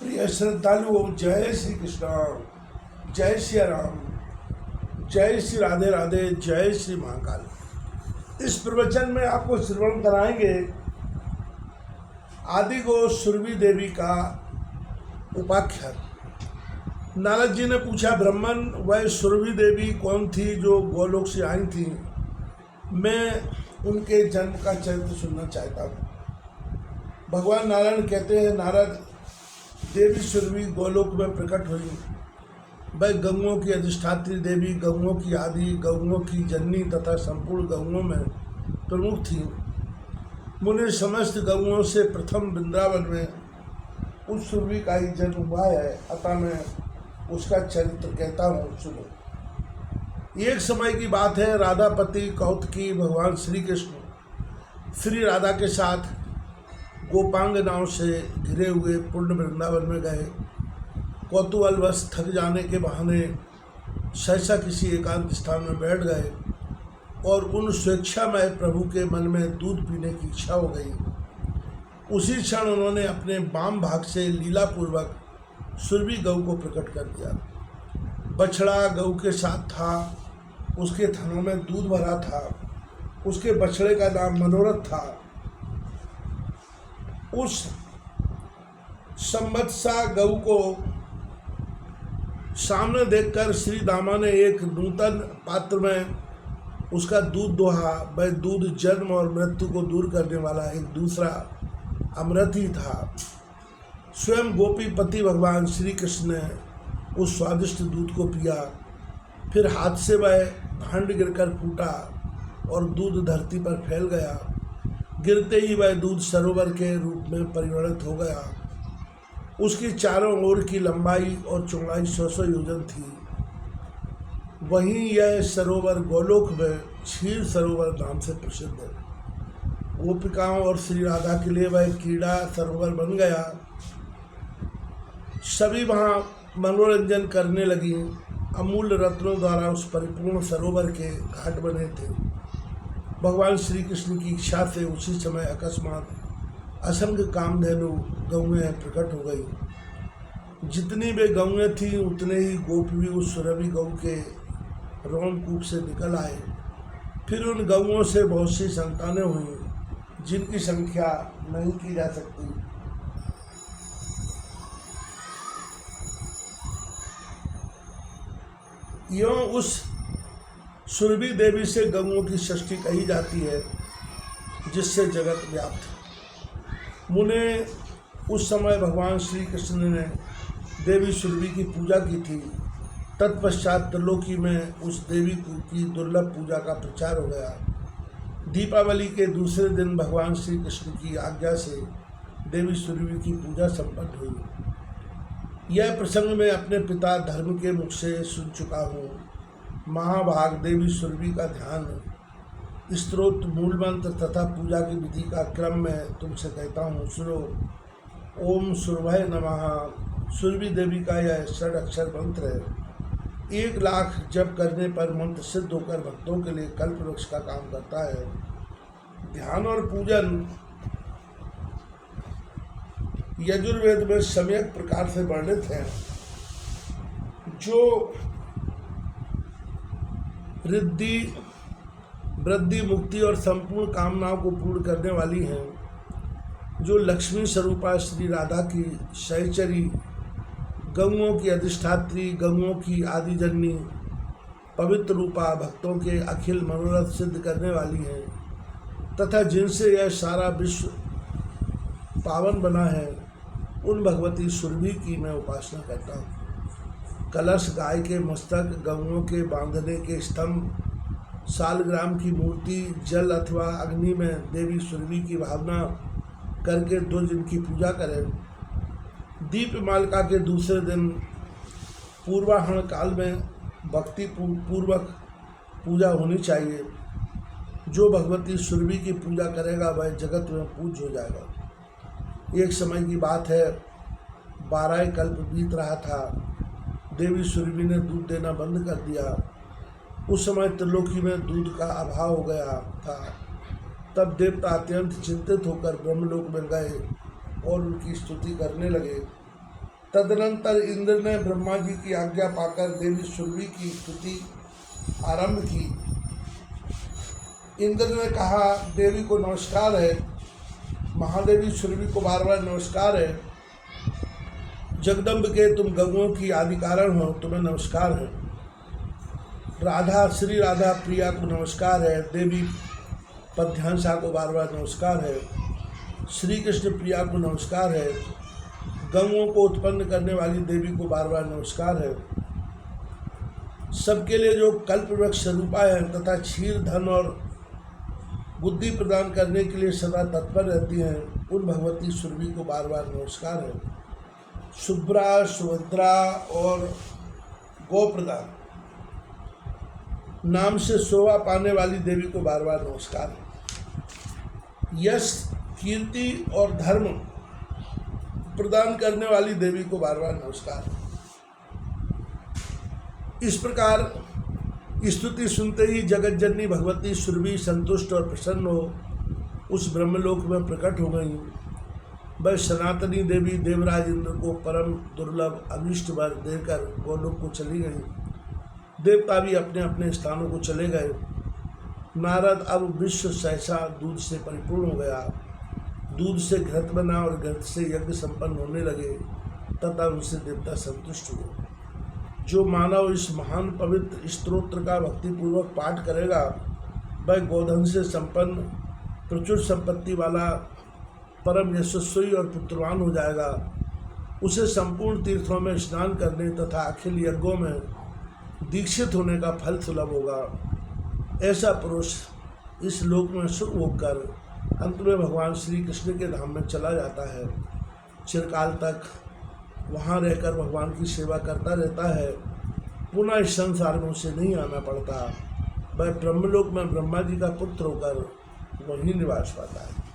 प्रिय श्रद्धालुओं, जय श्री कृष्ण, जय श्री राम, जय श्री राधे राधे, जय श्री महाकाल। इस प्रवचन में आपको श्रवण कराएंगे आदि गो सुरभि देवी का उपाख्यान। नारद जी ने पूछा, ब्राह्मण वह सुरभि देवी कौन थी जो गोलोक से आई थी? मैं उनके जन्म का चरित्र सुनना चाहता हूँ। भगवान नारायण कहते हैं, नारद, देवी सुरभि गोलोक में प्रकट हुई। वह गंगों की अधिष्ठात्री देवी, गंगों की आदि, गंगों की जननी तथा संपूर्ण गंगों में प्रमुख थी। मुने समस्त गंगों से प्रथम वृंदावन में उस सुरभि का ही जन्म हुआ है, अतः मैं उसका चरित्र कहता हूँ, सुनो। एक समय की बात है, राधापति कौतकी भगवान श्री कृष्ण श्री राधा के साथ गोपांगनाओं से घिरे हुए पूर्ण वृंदावन में गए। कौतूहलवश थक जाने के बहाने सहसा किसी एकांत स्थान में बैठ गए और उन स्वेच्छामय प्रभु के मन में दूध पीने की इच्छा हो गई। उसी क्षण उन्होंने अपने वाम भाग से लीलापूर्वक सुरभि गौ को प्रकट कर दिया। बछड़ा गौ के साथ था, उसके थनों में दूध भरा था। उसके बछड़े का नाम मनोरथ था। उस संवत्सा गौ को सामने देखकर श्री दामा ने एक नूतन पात्र में उसका दूध दोहा। वह दूध जन्म और मृत्यु को दूर करने वाला एक दूसरा अमृत ही था। स्वयं गोपीपति भगवान श्री कृष्ण ने उस स्वादिष्ट दूध को पिया। फिर हाथ से वह भांड गिरकर फूटा और दूध धरती पर फैल गया। गिरते ही वह दूध सरोवर के रूप में परिवर्तित हो गया। उसकी चारों ओर की लंबाई और चौड़ाई 100 योजन थी। वहीं यह सरोवर गोलोक में क्षीर सरोवर नाम से प्रसिद्ध है। गोपिकाओं और श्री राधा के लिए वह क्रीड़ा सरोवर बन गया। सभी वहाँ मनोरंजन करने लगी। अमूल्य रत्नों द्वारा उस परिपूर्ण सरोवर के घाट बने थे। भगवान श्री कृष्ण की इच्छा से उसी समय अकस्मात असंख्य कामधेनु गौएं प्रकट हो गई। जितनी वे गौएं थीं उतने ही गोप भी उस सुरभि गौ के रोमकूप से निकल आए। फिर उन गौओं से बहुत सी संतानें हुई, जिनकी संख्या नहीं की जा सकती। यों उस सुरभि देवी से गंगों की षष्ठी कही जाती है, जिससे जगत व्याप्त। मुने उस समय भगवान श्री कृष्ण ने देवी सुरभि की पूजा की थी। तत्पश्चात त्रिलोकी में उस देवी की दुर्लभ पूजा का प्रचार हो गया। दीपावली के दूसरे दिन भगवान श्री कृष्ण की आज्ञा से देवी सुरभि की पूजा संपन्न हुई। यह प्रसंग मैं अपने पिता धर्म के मुख से सुन चुका हूँ। महाभाग देवी सुरभि का ध्यान, स्तोत्र, मूल मंत्र तथा पूजा की विधि का क्रम में तुमसे कहता हूँ, सुनो। ओम सुरभय नमः सुरभि देवी का यह षड अक्षर मंत्र है। 1 लाख जप करने पर मंत्र सिद्ध होकर भक्तों के लिए कल्प वृक्ष का काम करता है। ध्यान और पूजन यजुर्वेद में सम्यक प्रकार से वर्णित है। जो रिद्धि, वृद्धि, मुक्ति और संपूर्ण कामनाओं को पूर्ण करने वाली हैं। जो लक्ष्मी स्वरूपा श्री राधा की सहचरी, गंगों की अधिष्ठात्री, गंगों की आदि जननी, पवित्र रूपा, भक्तों के अखिल मनोरथ सिद्ध करने वाली हैं तथा जिनसे यह सारा विश्व पावन बना है, उन भगवती सुरभि की मैं उपासना करता हूँ। कलश, गाय के मस्तक, गंगों के बांधने के स्तंभ, सालग्राम की मूर्ति, जल अथवा अग्नि में देवी सुरभि की भावना करके 2 दिन की पूजा करें। दीपमालिका के दूसरे दिन पूर्वाहन काल में भक्ति पूर्वक पूजा होनी चाहिए। जो भगवती सुरभि की पूजा करेगा वह जगत में पूज्य हो जाएगा। एक समय की बात है, 12 कल्प बीत रहा था। देवी सुरभि ने दूध देना बंद कर दिया। उस समय त्रिलोकी में दूध का अभाव हो गया था। तब देवता अत्यंत चिंतित होकर ब्रह्मलोक में गए और उनकी स्तुति करने लगे। तदनंतर इंद्र ने ब्रह्मा जी की आज्ञा पाकर देवी सुरभि की स्तुति आरंभ की। इंद्र ने कहा, देवी को नमस्कार है, महादेवी सुरभि को बार बार नमस्कार है, जगदम्ब के तुम गौओं की आदि कारण हो, तुम्हें नमस्कार है। राधा, श्री राधा प्रिया को नमस्कार है, देवी पद्यांशा को बार बार नमस्कार है, श्री कृष्ण प्रिया को नमस्कार है, गौओं को उत्पन्न करने वाली देवी को बार बार नमस्कार है। सबके लिए जो कल्प वृक्ष स्वरूपा है तथा क्षीर, धन और बुद्धि प्रदान करने के लिए सदा तत्पर रहती हैं, उन भगवती सुरभि को बार बार नमस्कार है। शुभ्रा, सुभद्रा और गोप्रदा नाम से शोभा पाने वाली देवी को बार बार नमस्कार है। यश, कीर्ति और धर्म प्रदान करने वाली देवी को बार बार नमस्कार है। इस प्रकार स्तुति सुनते ही जगत जननी भगवती सुरभि संतुष्ट और प्रसन्न हो उस ब्रह्मलोक में प्रकट हो गई। वह सनातनी देवी देवराज इंद्र को परम दुर्लभ अनिष्ट वर देकर गोलोक को चली गई। देवता भी अपने अपने स्थानों को चले गए। नारद अब विश्व सहसा दूध से परिपूर्ण हो गया। दूध से घृत बना और घृत से यज्ञ संपन्न होने लगे तथा उनसे देवता संतुष्ट हुए। जो मानव इस महान पवित्र स्तोत्र का भक्तिपूर्वक पाठ करेगा वह गोधन से संपन्न प्रचुर संपत्ति वाला परम यशस्वी और पुत्रवान हो जाएगा। उसे संपूर्ण तीर्थों में स्नान करने तथा अखिल यज्ञों में दीक्षित होने का फल सुलभ होगा। ऐसा पुरुष इस लोक में सुख होकर अंत में भगवान श्री कृष्ण के धाम में चला जाता है। चिरकाल तक वहाँ रहकर भगवान की सेवा करता रहता है। पुनः इस संसार में उसे नहीं आना पड़ता। वह ब्रह्मलोक में ब्रह्मा जी का पुत्र होकर वहीं निवास पाता है।